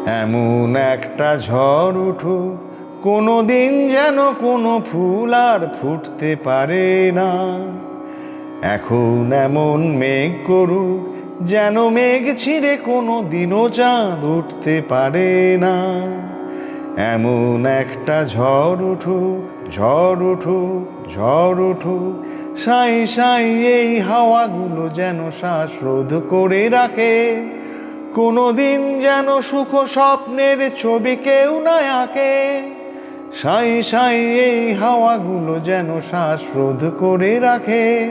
এমন একটা ঝড় উঠুক, কোনো দিন যেন কোনো ফুল আর ফুটতে পারে না। এখন এমন মেঘ করুক, যেন মেঘ ছিঁড়ে কোনো দিনও চাঁদ উঠতে পারে না। এমন একটা ঝড় উঠুক, ঝড় উঠুক, ঝড় উঠুক, সাঁই সাঁই এই হাওয়াগুলো যেন শ্বাসরোধ করে রাখে। কোনো দিন যেন সুখ স্বপ্নের ছবি কেউ না আঁকে। সাঁই সাঁই এই হাওয়াগুলো যেন শ্বাসরোধ করে রাখে।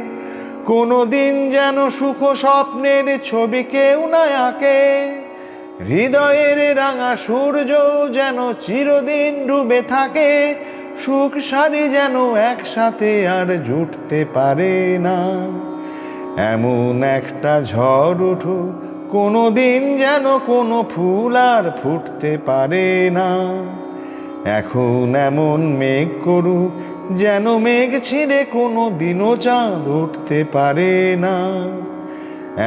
কোনো দিন যেন সুখ স্বপ্নের ছবি কেউ না আঁকে। হৃদয়ের রাঙা সূর্য যেন চিরদিন ডুবে থাকে। সুখ সারি যেন একসাথে আর জুটতে পারে না। এমন একটা ঝড় উঠুক, কোনো দিন যেন কোনো ফুল আর ফুটতে পারে না। এখন এমন মেঘ করুক, যেন মেঘ ছিঁড়ে কোনো দিনও চাঁদ উঠতে পারে না।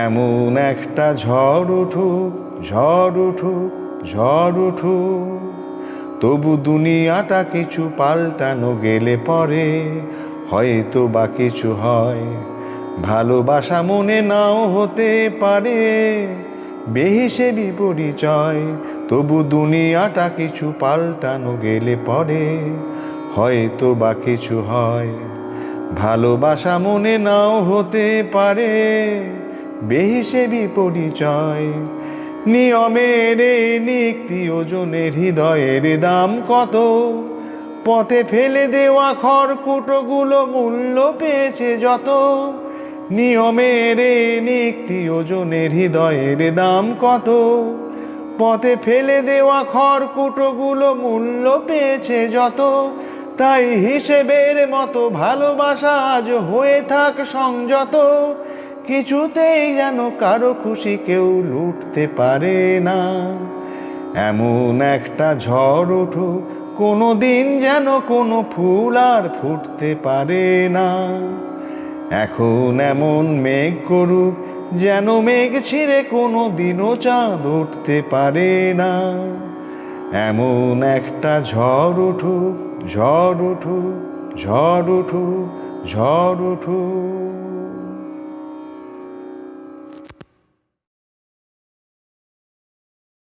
এমন একটা ঝড় উঠুক, ঝড় উঠুক, ঝড় উঠুক। তবু দুনিয়াটা কিছু পাল্টানো গেলে পরে হয়তো বা কিছু হয়। ভালোবাসা মনে নাও হতে পারে বেহিসেবি পরিচয়। তবু দুনিয়াটা কিছু পাল্টানো গেলে পরে হয়তো বা কিছু হয়। ভালোবাসা মনে নাও হতে পারে বেহিসেবি পরিচয়। নিয়মের নিক্তি ওজনের হৃদয়ের দাম কত। পথে ফেলে দেওয়া খড়কুটোগুলো মূল্য পেয়েছে যত। নিয়মের নিক্তি ওজনের হৃদয়ের দাম কত। পথে ফেলে দেওয়া খড়কুটোগুলো মূল্য পেয়েছে যত। তাই হিসেবের মতো ভালোবাসা আজ হয়ে থাক সংযত। কিছুতেই যেন কারো খুশি কেউ লুটতে পারে না। এমন একটা ঝড় উঠুক, কোনো দিন যেন কোনো ফুল আর ফুটতে পারে না। এখন এমন মেঘ করুক, যেন মেঘ ছিঁড়ে কোনো দিনও চাঁদ উঠতে পারে না। এমন একটা ঝড় উঠুক, ঝড় উঠুক, ঝড় উঠুক, ঝড় উঠুক।